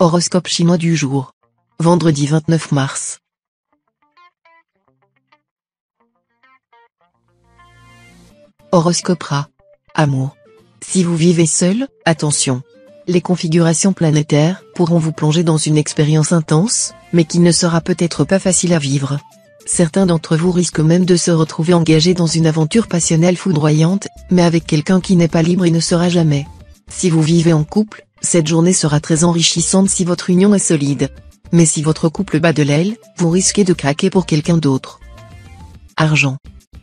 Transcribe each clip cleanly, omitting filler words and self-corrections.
Horoscope chinois du jour. Vendredi 29 mars. Horoscope Ra. Amour. Si vous vivez seul, attention. Les configurations planétaires pourront vous plonger dans une expérience intense, mais qui ne sera peut-être pas facile à vivre. Certains d'entre vous risquent même de se retrouver engagés dans une aventure passionnelle foudroyante, mais avec quelqu'un qui n'est pas libre et ne sera jamais. Si vous vivez en couple, cette journée sera très enrichissante si votre union est solide. Mais si votre couple bat de l'aile, vous risquez de craquer pour quelqu'un d'autre. Argent.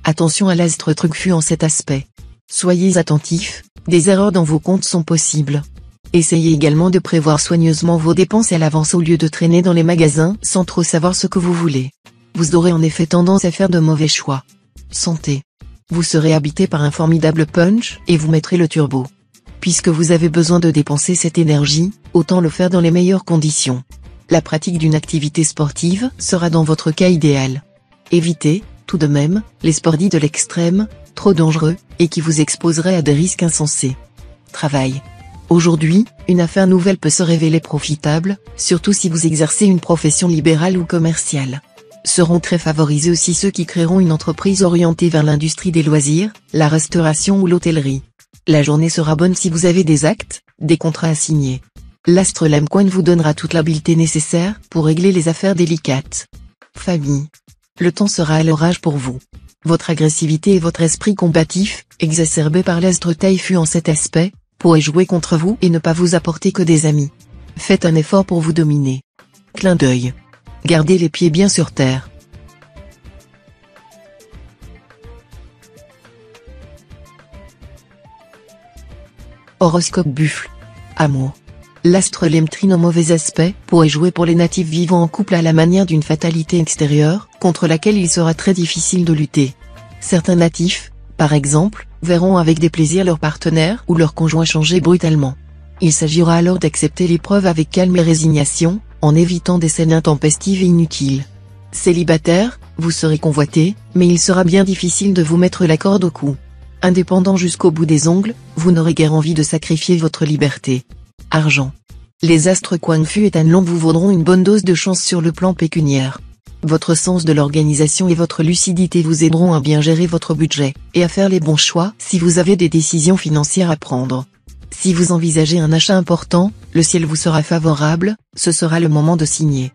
Attention à l'astre truquefut en cet aspect. Soyez attentifs, des erreurs dans vos comptes sont possibles. Essayez également de prévoir soigneusement vos dépenses à l'avance au lieu de traîner dans les magasins sans trop savoir ce que vous voulez. Vous aurez en effet tendance à faire de mauvais choix. Santé. Vous serez habité par un formidable punch et vous mettrez le turbo. Puisque vous avez besoin de dépenser cette énergie, autant le faire dans les meilleures conditions. La pratique d'une activité sportive sera dans votre cas idéal. Évitez, tout de même, les sports dits de l'extrême, trop dangereux, et qui vous exposeraient à des risques insensés. Travail. Aujourd'hui, une affaire nouvelle peut se révéler profitable, surtout si vous exercez une profession libérale ou commerciale. Seront très favorisés aussi ceux qui créeront une entreprise orientée vers l'industrie des loisirs, la restauration ou l'hôtellerie. La journée sera bonne si vous avez des actes, des contrats à signer. L'astre Lemcoin vous donnera toute l'habileté nécessaire pour régler les affaires délicates. Famille. Le temps sera à l'orage pour vous. Votre agressivité et votre esprit combatif, exacerbé par l'astre Taifu en cet aspect, pourraient jouer contre vous et ne pas vous apporter que des amis. Faites un effort pour vous dominer. Clin d'œil. Gardez les pieds bien sur terre. Horoscope Buffle. Amour. L'astre Lemtrine en mauvais aspect pourrait jouer pour les natifs vivant en couple à la manière d'une fatalité extérieure, contre laquelle il sera très difficile de lutter. Certains natifs, par exemple, verront avec déplaisir leur partenaire ou leur conjoint changer brutalement. Il s'agira alors d'accepter l'épreuve avec calme et résignation, en évitant des scènes intempestives et inutiles. Célibataire, vous serez convoité, mais il sera bien difficile de vous mettre la corde au cou. Indépendant jusqu'au bout des ongles, vous n'aurez guère envie de sacrifier votre liberté. Argent. Les astres Quangfu et Tanlong vous vaudront une bonne dose de chance sur le plan pécuniaire. Votre sens de l'organisation et votre lucidité vous aideront à bien gérer votre budget, et à faire les bons choix si vous avez des décisions financières à prendre. Si vous envisagez un achat important, le ciel vous sera favorable, ce sera le moment de signer.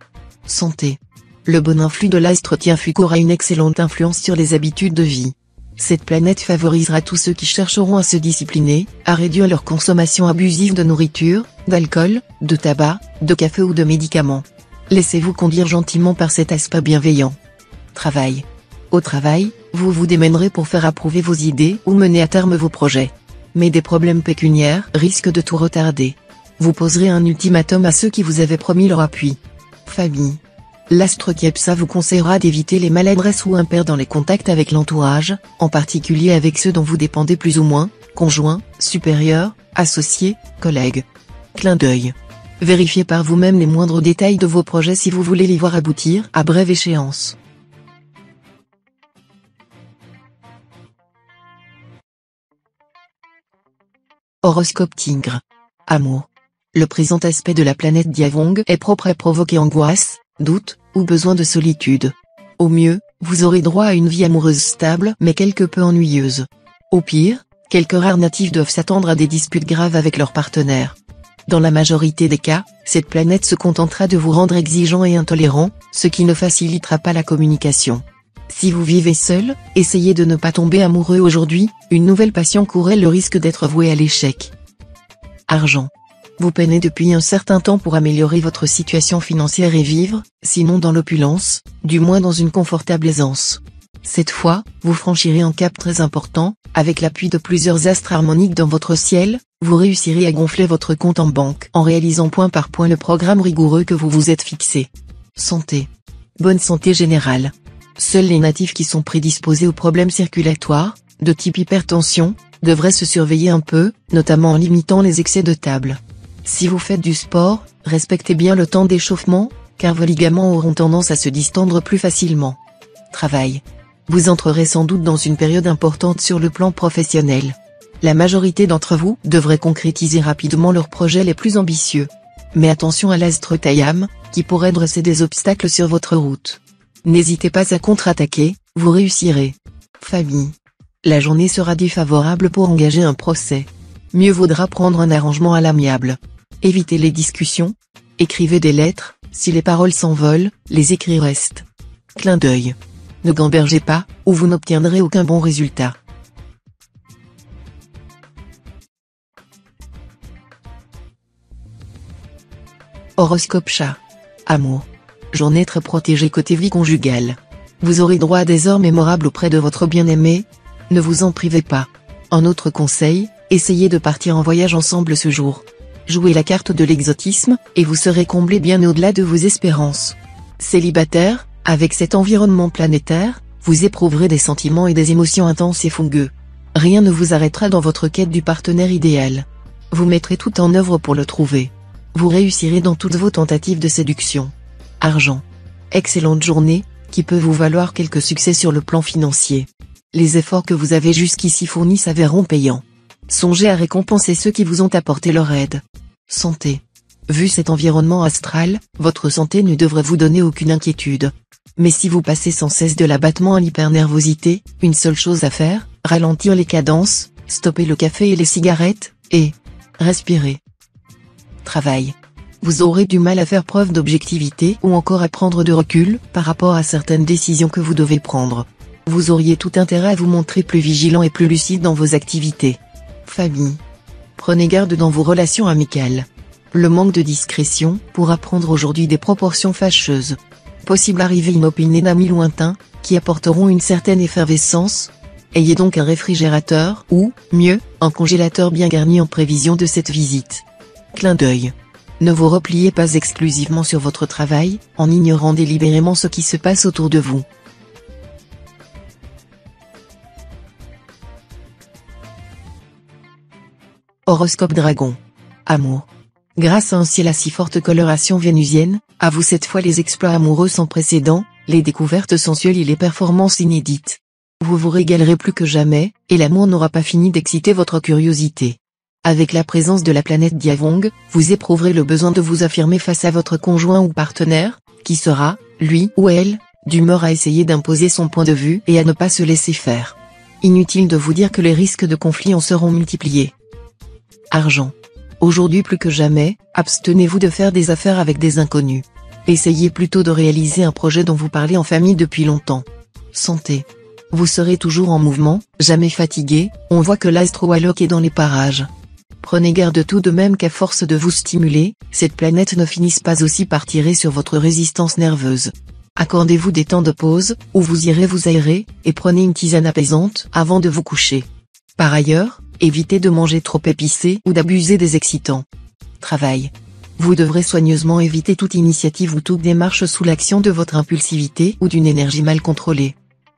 Santé. Le bon influx de l'astre Tianfuku aura une excellente influence sur les habitudes de vie. Cette planète favorisera tous ceux qui chercheront à se discipliner, à réduire leur consommation abusive de nourriture, d'alcool, de tabac, de café ou de médicaments. Laissez-vous conduire gentiment par cet aspect bienveillant. Travail. Au travail, vous vous démènerez pour faire approuver vos idées ou mener à terme vos projets. Mais des problèmes pécuniaires risquent de tout retarder. Vous poserez un ultimatum à ceux qui vous avaient promis leur appui. Famille. L'astre Kiepsa vous conseillera d'éviter les maladresses ou impairs dans les contacts avec l'entourage, en particulier avec ceux dont vous dépendez plus ou moins, conjoints, supérieurs, associés, collègues. Clin d'œil. Vérifiez par vous-même les moindres détails de vos projets si vous voulez les voir aboutir à brève échéance. Horoscope Tigre. Amour. Le présent aspect de la planète Diavong est propre à provoquer angoisse, doute, ou besoin de solitude. Au mieux, vous aurez droit à une vie amoureuse stable mais quelque peu ennuyeuse. Au pire, quelques rares natifs doivent s'attendre à des disputes graves avec leur partenaire. Dans la majorité des cas, cette planète se contentera de vous rendre exigeant et intolérant, ce qui ne facilitera pas la communication. Si vous vivez seul, essayez de ne pas tomber amoureux aujourd'hui, une nouvelle passion courrait le risque d'être vouée à l'échec. Argent. Vous peinez depuis un certain temps pour améliorer votre situation financière et vivre, sinon dans l'opulence, du moins dans une confortable aisance. Cette fois, vous franchirez un cap très important, avec l'appui de plusieurs astres harmoniques dans votre ciel, vous réussirez à gonfler votre compte en banque en réalisant point par point le programme rigoureux que vous vous êtes fixé. Santé. Bonne santé générale. Seuls les natifs qui sont prédisposés aux problèmes circulatoires, de type hypertension, devraient se surveiller un peu, notamment en limitant les excès de table. Si vous faites du sport, respectez bien le temps d'échauffement, car vos ligaments auront tendance à se distendre plus facilement. Travail. Vous entrerez sans doute dans une période importante sur le plan professionnel. La majorité d'entre vous devraient concrétiser rapidement leurs projets les plus ambitieux. Mais attention à l'astre Tayam, qui pourrait dresser des obstacles sur votre route. N'hésitez pas à contre-attaquer, vous réussirez. Famille. La journée sera défavorable pour engager un procès. Mieux vaudra prendre un arrangement à l'amiable. Évitez les discussions. Écrivez des lettres, si les paroles s'envolent, les écrits restent. Clin d'œil. Ne gambergez pas, ou vous n'obtiendrez aucun bon résultat. Horoscope chat. Amour. Journée très protégée côté vie conjugale. Vous aurez droit à des heures mémorables auprès de votre bien-aimé. Ne vous en privez pas. Un autre conseil, essayez de partir en voyage ensemble ce jour. Jouez la carte de l'exotisme, et vous serez comblé bien au-delà de vos espérances. Célibataire, avec cet environnement planétaire, vous éprouverez des sentiments et des émotions intenses et fougueux. Rien ne vous arrêtera dans votre quête du partenaire idéal. Vous mettrez tout en œuvre pour le trouver. Vous réussirez dans toutes vos tentatives de séduction. Argent. Excellente journée, qui peut vous valoir quelques succès sur le plan financier. Les efforts que vous avez jusqu'ici fournis s'avéreront payants. Songez à récompenser ceux qui vous ont apporté leur aide. Santé. Vu cet environnement astral, votre santé ne devrait vous donner aucune inquiétude. Mais si vous passez sans cesse de l'abattement à l'hypernervosité, une seule chose à faire, ralentir les cadences, stopper le café et les cigarettes, et respirer. Travail. Vous aurez du mal à faire preuve d'objectivité ou encore à prendre de recul par rapport à certaines décisions que vous devez prendre. Vous auriez tout intérêt à vous montrer plus vigilant et plus lucide dans vos activités. Famille. Prenez garde dans vos relations amicales. Le manque de discrétion pourra prendre aujourd'hui des proportions fâcheuses. Possible arrivée inopinée d'amis lointains, qui apporteront une certaine effervescence. Ayez donc un réfrigérateur ou, mieux, un congélateur bien garni en prévision de cette visite. Clin d'œil. Ne vous repliez pas exclusivement sur votre travail, en ignorant délibérément ce qui se passe autour de vous. Horoscope Dragon. Amour. Grâce à un ciel à si forte coloration vénusienne, à vous cette fois les exploits amoureux sans précédent, les découvertes sensuelles et les performances inédites. Vous vous régalerez plus que jamais, et l'amour n'aura pas fini d'exciter votre curiosité. Avec la présence de la planète Diavong, vous éprouverez le besoin de vous affirmer face à votre conjoint ou partenaire, qui sera, lui ou elle, d'humeur à essayer d'imposer son point de vue et à ne pas se laisser faire. Inutile de vous dire que les risques de conflit en seront multipliés. Argent. Aujourd'hui plus que jamais, abstenez-vous de faire des affaires avec des inconnus. Essayez plutôt de réaliser un projet dont vous parlez en famille depuis longtemps. Santé. Vous serez toujours en mouvement, jamais fatigué, on voit que l'astro-alloc est dans les parages. Prenez garde tout de même qu'à force de vous stimuler, cette planète ne finisse pas aussi par tirer sur votre résistance nerveuse. Accordez-vous des temps de pause, où vous irez vous aérer, et prenez une tisane apaisante avant de vous coucher. Par ailleurs, évitez de manger trop épicé ou d'abuser des excitants. Travail. Vous devrez soigneusement éviter toute initiative ou toute démarche sous l'action de votre impulsivité ou d'une énergie mal contrôlée.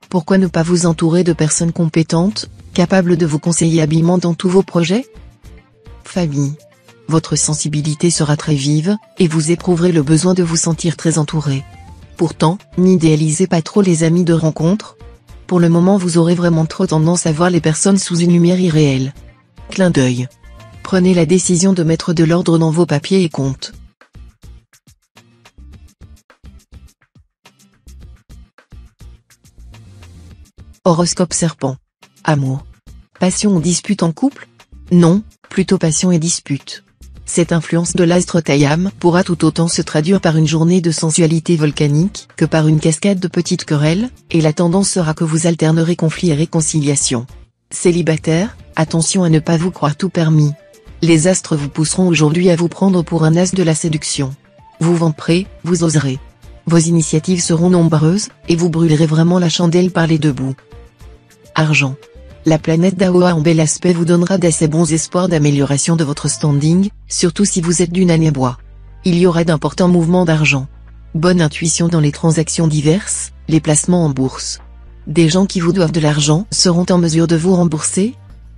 Pourquoi ne pas vous entourer de personnes compétentes, capables de vous conseiller habilement dans tous vos projets ? Famille. Votre sensibilité sera très vive, et vous éprouverez le besoin de vous sentir très entouré. Pourtant, n'idéalisez pas trop les amis de rencontre. Pour le moment vous aurez vraiment trop tendance à voir les personnes sous une lumière irréelle. Clin d'œil. Prenez la décision de mettre de l'ordre dans vos papiers et comptes. Horoscope Serpent. Amour. Passion ou dispute en couple ? Non, plutôt passion et dispute. Cette influence de l'astre Tayam pourra tout autant se traduire par une journée de sensualité volcanique que par une cascade de petites querelles, et la tendance sera que vous alternerez conflit et réconciliation. Célibataire, attention à ne pas vous croire tout permis. Les astres vous pousseront aujourd'hui à vous prendre pour un as de la séduction. Vous vamperez, vous oserez. Vos initiatives seront nombreuses, et vous brûlerez vraiment la chandelle par les deux bouts. Argent. La planète d'Aoa en bel aspect vous donnera d'assez bons espoirs d'amélioration de votre standing, surtout si vous êtes d'une année bois. Il y aura d'importants mouvements d'argent. Bonne intuition dans les transactions diverses, les placements en bourse. Des gens qui vous doivent de l'argent seront en mesure de vous rembourser.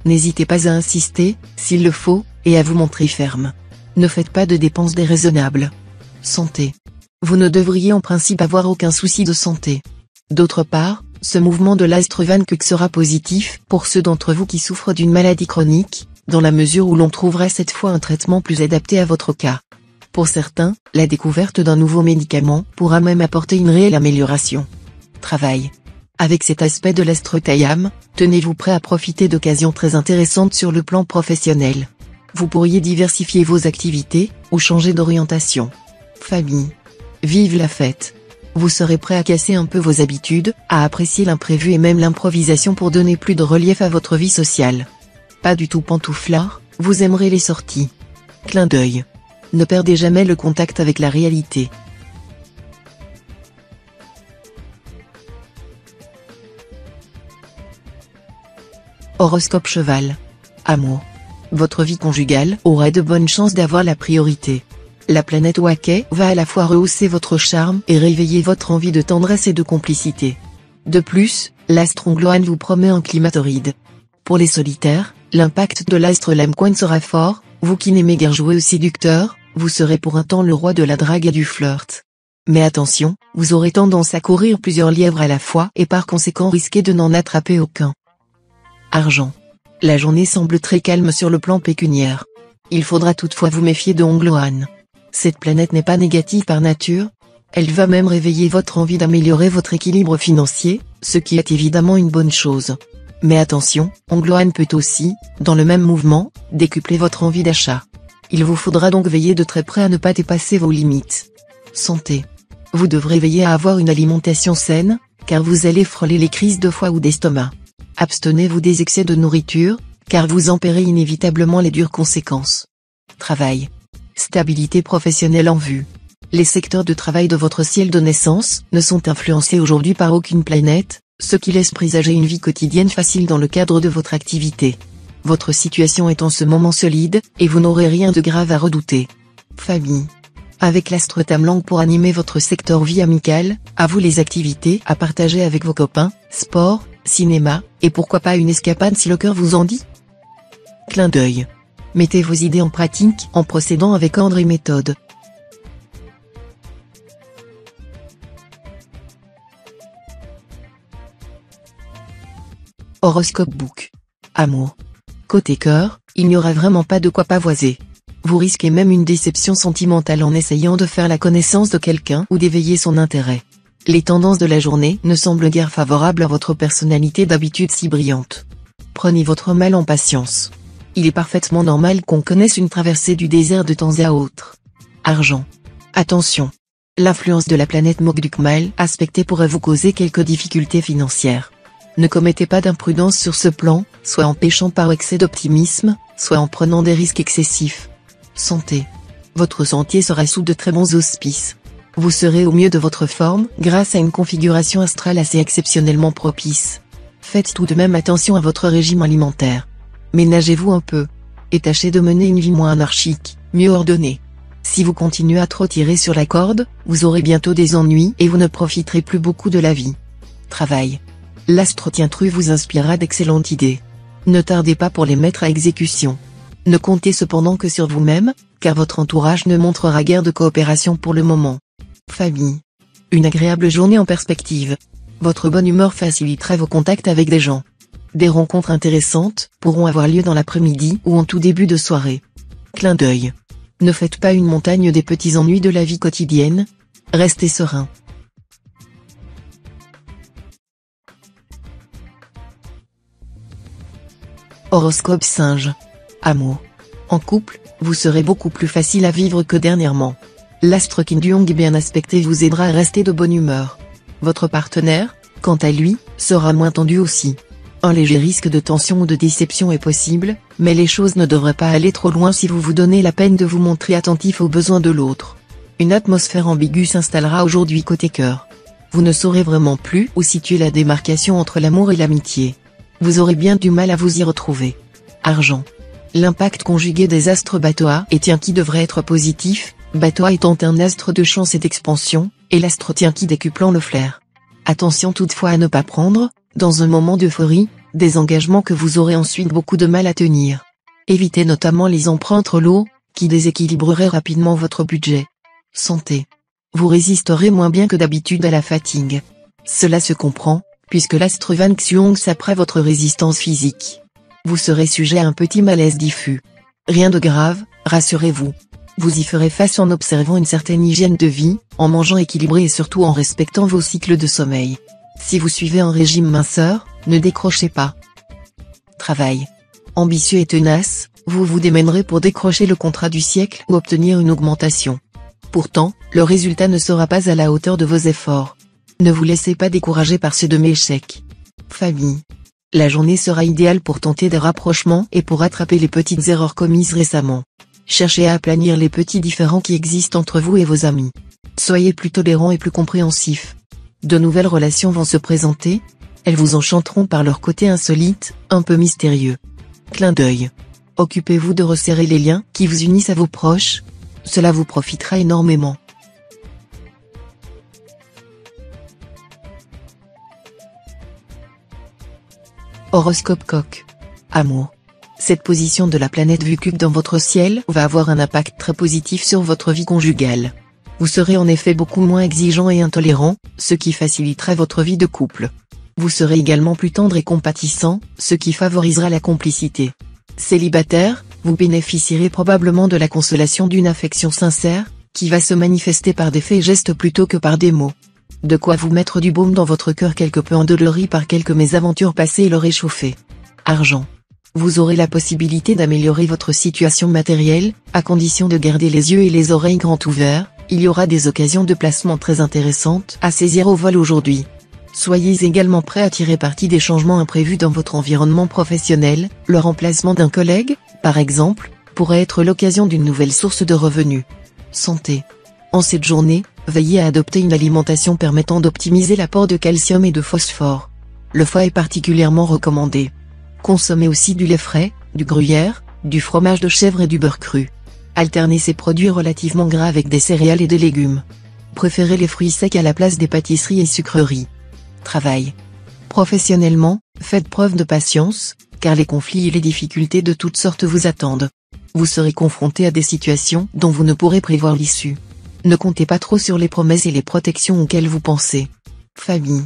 N'hésitez pas à insister, s'il le faut, et à vous montrer ferme. Ne faites pas de dépenses déraisonnables. Santé. Vous ne devriez en principe avoir aucun souci de santé. D'autre part, ce mouvement de l'astre Van Kuk sera positif pour ceux d'entre vous qui souffrent d'une maladie chronique, dans la mesure où l'on trouvera cette fois un traitement plus adapté à votre cas. Pour certains, la découverte d'un nouveau médicament pourra même apporter une réelle amélioration. Travail. Avec cet aspect de l'astre Tayam, tenez-vous prêt à profiter d'occasions très intéressantes sur le plan professionnel. Vous pourriez diversifier vos activités, ou changer d'orientation. Famille. Vive la fête. Vous serez prêt à casser un peu vos habitudes, à apprécier l'imprévu et même l'improvisation pour donner plus de relief à votre vie sociale. Pas du tout pantouflard, vous aimerez les sorties. Clin d'œil. Ne perdez jamais le contact avec la réalité. Horoscope Cheval. Amour. Votre vie conjugale aura de bonnes chances d'avoir la priorité. La planète Waquet va à la fois rehausser votre charme et réveiller votre envie de tendresse et de complicité. De plus, l'astre Ongloan vous promet un climat torride. Pour les solitaires, l'impact de l'astre Lamquan sera fort, vous qui n'aimez guère jouer au séducteur, vous serez pour un temps le roi de la drague et du flirt. Mais attention, vous aurez tendance à courir plusieurs lièvres à la fois et par conséquent risquer de n'en attraper aucun. Argent. La journée semble très calme sur le plan pécuniaire. Il faudra toutefois vous méfier de Ongloan. Cette planète n'est pas négative par nature, elle va même réveiller votre envie d'améliorer votre équilibre financier, ce qui est évidemment une bonne chose. Mais attention, Ongloan peut aussi, dans le même mouvement, décupler votre envie d'achat. Il vous faudra donc veiller de très près à ne pas dépasser vos limites. Santé. Vous devrez veiller à avoir une alimentation saine, car vous allez frôler les crises de foie ou d'estomac. Abstenez-vous des excès de nourriture, car vous en paierez inévitablement les dures conséquences. Travail. Stabilité professionnelle en vue. Les secteurs de travail de votre ciel de naissance ne sont influencés aujourd'hui par aucune planète, ce qui laisse présager une vie quotidienne facile dans le cadre de votre activité. Votre situation est en ce moment solide, et vous n'aurez rien de grave à redouter. Famille. Avec l'astre Tamlang pour animer votre secteur vie amicale, à vous les activités à partager avec vos copains, sport, cinéma, et pourquoi pas une escapade si le cœur vous en dit. Clin d'œil. Mettez vos idées en pratique en procédant avec ordre et méthode. Horoscope Book. Amour. Côté cœur, il n'y aura vraiment pas de quoi pavoiser. Vous risquez même une déception sentimentale en essayant de faire la connaissance de quelqu'un ou d'éveiller son intérêt. Les tendances de la journée ne semblent guère favorables à votre personnalité d'habitude si brillante. Prenez votre mal en patience. Il est parfaitement normal qu'on connaisse une traversée du désert de temps à autre. Argent. Attention. L'influence de la planète Mogduk-mal aspectée pourrait vous causer quelques difficultés financières. Ne commettez pas d'imprudence sur ce plan, soit en péchant par excès d'optimisme, soit en prenant des risques excessifs. Santé. Votre sentier sera sous de très bons auspices. Vous serez au mieux de votre forme grâce à une configuration astrale assez exceptionnellement propice. Faites tout de même attention à votre régime alimentaire. Ménagez-vous un peu. Et tâchez de mener une vie moins anarchique, mieux ordonnée. Si vous continuez à trop tirer sur la corde, vous aurez bientôt des ennuis et vous ne profiterez plus beaucoup de la vie. Travail. L'astre Tientru vous inspirera d'excellentes idées. Ne tardez pas pour les mettre à exécution. Ne comptez cependant que sur vous-même, car votre entourage ne montrera guère de coopération pour le moment. Famille. Une agréable journée en perspective. Votre bonne humeur facilitera vos contacts avec des gens. Des rencontres intéressantes pourront avoir lieu dans l'après-midi ou en tout début de soirée. Clin d'œil. Ne faites pas une montagne des petits ennuis de la vie quotidienne. Restez serein. Horoscope Singe. Amour. En couple, vous serez beaucoup plus facile à vivre que dernièrement. L'astre Kinduong bien aspecté vous aidera à rester de bonne humeur. Votre partenaire, quant à lui, sera moins tendu aussi. Un léger risque de tension ou de déception est possible, mais les choses ne devraient pas aller trop loin si vous vous donnez la peine de vous montrer attentif aux besoins de l'autre. Une atmosphère ambiguë s'installera aujourd'hui côté cœur. Vous ne saurez vraiment plus où situer la démarcation entre l'amour et l'amitié. Vous aurez bien du mal à vous y retrouver. Argent. L'impact conjugué des astres Batoa et Tienki devrait être positif, Batoa étant un astre de chance et d'expansion, et l'astre Tienki décuplant le flair. Attention toutefois à ne pas prendre, dans un moment d'euphorie, des engagements que vous aurez ensuite beaucoup de mal à tenir. Évitez notamment les emprunts trop lourds, qui déséquilibreraient rapidement votre budget. Santé. Vous résisterez moins bien que d'habitude à la fatigue. Cela se comprend, puisque l'astre Van Xiong s'apprête votre résistance physique. Vous serez sujet à un petit malaise diffus. Rien de grave, rassurez-vous. Vous y ferez face en observant une certaine hygiène de vie, en mangeant équilibré et surtout en respectant vos cycles de sommeil. Si vous suivez un régime minceur, ne décrochez pas. Travail. Ambitieux et tenace, vous vous démènerez pour décrocher le contrat du siècle ou obtenir une augmentation. Pourtant, le résultat ne sera pas à la hauteur de vos efforts. Ne vous laissez pas décourager par ces demi-échecs. Famille. La journée sera idéale pour tenter des rapprochements et pour rattraper les petites erreurs commises récemment. Cherchez à aplanir les petits différends qui existent entre vous et vos amis. Soyez plus tolérants et plus compréhensifs. De nouvelles relations vont se présenter. Elles vous enchanteront par leur côté insolite, un peu mystérieux. Clin d'œil. Occupez-vous de resserrer les liens qui vous unissent à vos proches. Cela vous profitera énormément. Horoscope Coq. Amour. Cette position de la planète Vucub dans votre ciel va avoir un impact très positif sur votre vie conjugale. Vous serez en effet beaucoup moins exigeant et intolérant, ce qui facilitera votre vie de couple. Vous serez également plus tendre et compatissant, ce qui favorisera la complicité. Célibataire, vous bénéficierez probablement de la consolation d'une affection sincère, qui va se manifester par des faits et gestes plutôt que par des mots. De quoi vous mettre du baume dans votre cœur quelque peu endolori par quelques mésaventures passées et le réchauffer. Argent. Vous aurez la possibilité d'améliorer votre situation matérielle, à condition de garder les yeux et les oreilles grands ouverts. Il y aura des occasions de placement très intéressantes à saisir au vol aujourd'hui. Soyez également prêt à tirer parti des changements imprévus dans votre environnement professionnel. Le remplacement d'un collègue, par exemple, pourrait être l'occasion d'une nouvelle source de revenus. Santé. En cette journée, veillez à adopter une alimentation permettant d'optimiser l'apport de calcium et de phosphore. Le foie est particulièrement recommandé. Consommez aussi du lait frais, du gruyère, du fromage de chèvre et du beurre cru. Alternez ces produits relativement gras avec des céréales et des légumes. Préférez les fruits secs à la place des pâtisseries et sucreries. Travail. Professionnellement, faites preuve de patience, car les conflits et les difficultés de toutes sortes vous attendent. Vous serez confronté à des situations dont vous ne pourrez prévoir l'issue. Ne comptez pas trop sur les promesses et les protections auxquelles vous pensez. Famille.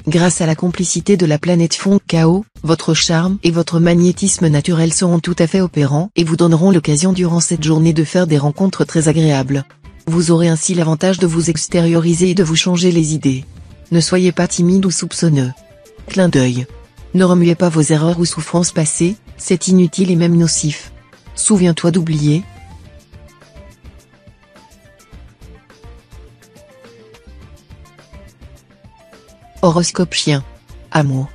Grâce à la complicité de la planète Fond Chaos, votre charme et votre magnétisme naturel seront tout à fait opérants et vous donneront l'occasion durant cette journée de faire des rencontres très agréables. Vous aurez ainsi l'avantage de vous extérioriser et de vous changer les idées. Ne soyez pas timide ou soupçonneux. Clin d'œil. Ne remuez pas vos erreurs ou souffrances passées, c'est inutile et même nocif. Souviens-toi d'oublier. Horoscope Chien. Amour.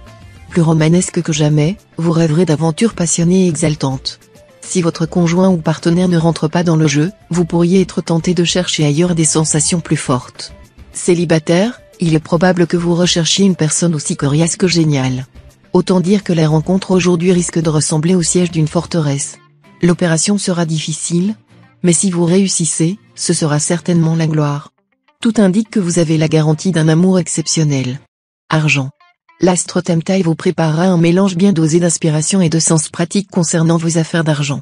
Plus romanesque que jamais, vous rêverez d'aventures passionnées et exaltantes. Si votre conjoint ou partenaire ne rentre pas dans le jeu, vous pourriez être tenté de chercher ailleurs des sensations plus fortes. Célibataire, il est probable que vous recherchiez une personne aussi coriace que géniale. Autant dire que la rencontre aujourd'hui risque de ressembler au siège d'une forteresse. L'opération sera difficile, mais si vous réussissez, ce sera certainement la gloire. Tout indique que vous avez la garantie d'un amour exceptionnel. Argent. L'astre Temptail vous préparera un mélange bien dosé d'inspiration et de sens pratique concernant vos affaires d'argent.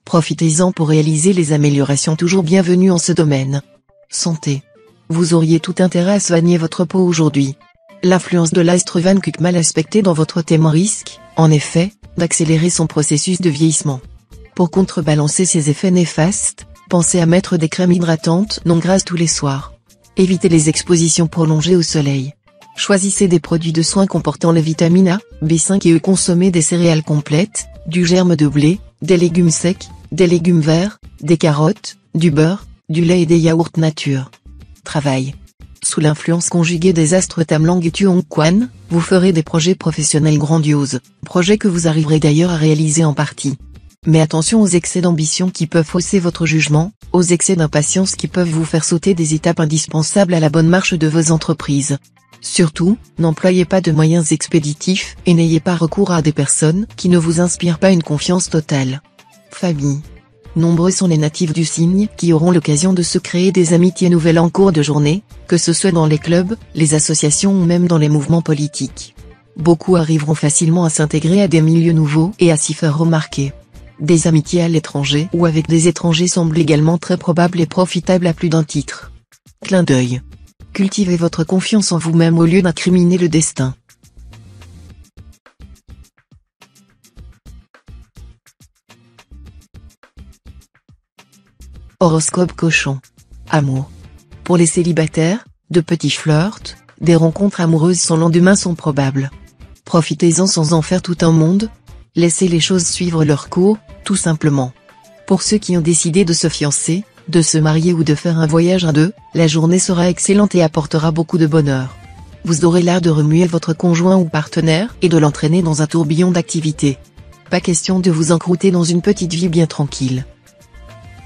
Profitez-en pour réaliser les améliorations toujours bienvenues en ce domaine. Santé. Vous auriez tout intérêt à soigner votre peau aujourd'hui. L'influence de l'astre Van Kuck mal aspecté dans votre thème risque, en effet, d'accélérer son processus de vieillissement. Pour contrebalancer ces effets néfastes, pensez à mettre des crèmes hydratantes non grasses tous les soirs. Évitez les expositions prolongées au soleil. Choisissez des produits de soins comportant les vitamines A, B5 et E. Consommez des céréales complètes, du germe de blé, des légumes secs, des légumes verts, des carottes, du beurre, du lait et des yaourts nature. Travail. Sous l'influence conjuguée des astres Tamlang et Tuong Quan, vous ferez des projets professionnels grandioses, projets que vous arriverez d'ailleurs à réaliser en partie. Mais attention aux excès d'ambition qui peuvent fausser votre jugement, aux excès d'impatience qui peuvent vous faire sauter des étapes indispensables à la bonne marche de vos entreprises. Surtout, n'employez pas de moyens expéditifs et n'ayez pas recours à des personnes qui ne vous inspirent pas une confiance totale. Famille. Nombreux sont les natifs du signe qui auront l'occasion de se créer des amitiés nouvelles en cours de journée, que ce soit dans les clubs, les associations ou même dans les mouvements politiques. Beaucoup arriveront facilement à s'intégrer à des milieux nouveaux et à s'y faire remarquer. Des amitiés à l'étranger ou avec des étrangers semblent également très probables et profitables à plus d'un titre. Clin d'œil. Cultivez votre confiance en vous-même au lieu d'incriminer le destin. Horoscope Cochon. Amour. Pour les célibataires, de petits flirts, des rencontres amoureuses sans lendemain sont probables. Profitez-en sans en faire tout un monde. Laissez les choses suivre leur cours, tout simplement. Pour ceux qui ont décidé de se fiancer, de se marier ou de faire un voyage à deux, la journée sera excellente et apportera beaucoup de bonheur. Vous aurez l'art de remuer votre conjoint ou partenaire et de l'entraîner dans un tourbillon d'activités. Pas question de vous encrouter dans une petite vie bien tranquille.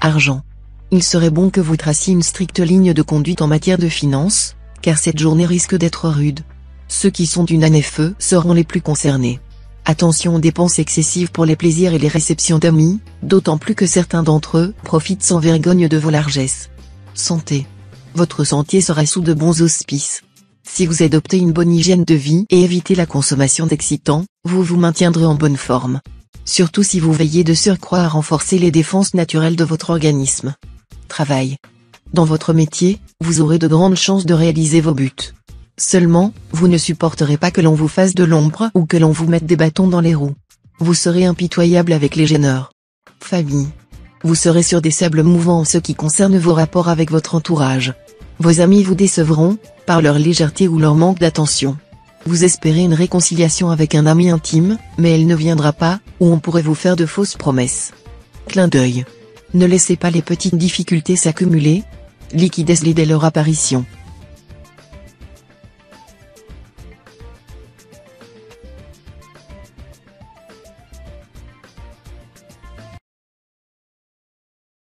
Argent. Il serait bon que vous traciez une stricte ligne de conduite en matière de finances, car cette journée risque d'être rude. Ceux qui sont d'une année feu seront les plus concernés. Attention aux dépenses excessives pour les plaisirs et les réceptions d'amis, d'autant plus que certains d'entre eux profitent sans vergogne de vos largesses. Santé. Votre sentier sera sous de bons auspices. Si vous adoptez une bonne hygiène de vie et évitez la consommation d'excitants, vous vous maintiendrez en bonne forme. Surtout si vous veillez de surcroît à renforcer les défenses naturelles de votre organisme. Travail. Dans votre métier, vous aurez de grandes chances de réaliser vos buts. Seulement, vous ne supporterez pas que l'on vous fasse de l'ombre ou que l'on vous mette des bâtons dans les roues. Vous serez impitoyable avec les gêneurs. Famille. Vous serez sur des sables mouvants en ce qui concerne vos rapports avec votre entourage. Vos amis vous décevront, par leur légèreté ou leur manque d'attention. Vous espérez une réconciliation avec un ami intime, mais elle ne viendra pas, ou on pourrait vous faire de fausses promesses. Clin d'œil. Ne laissez pas les petites difficultés s'accumuler. Liquidez-les dès leur apparition.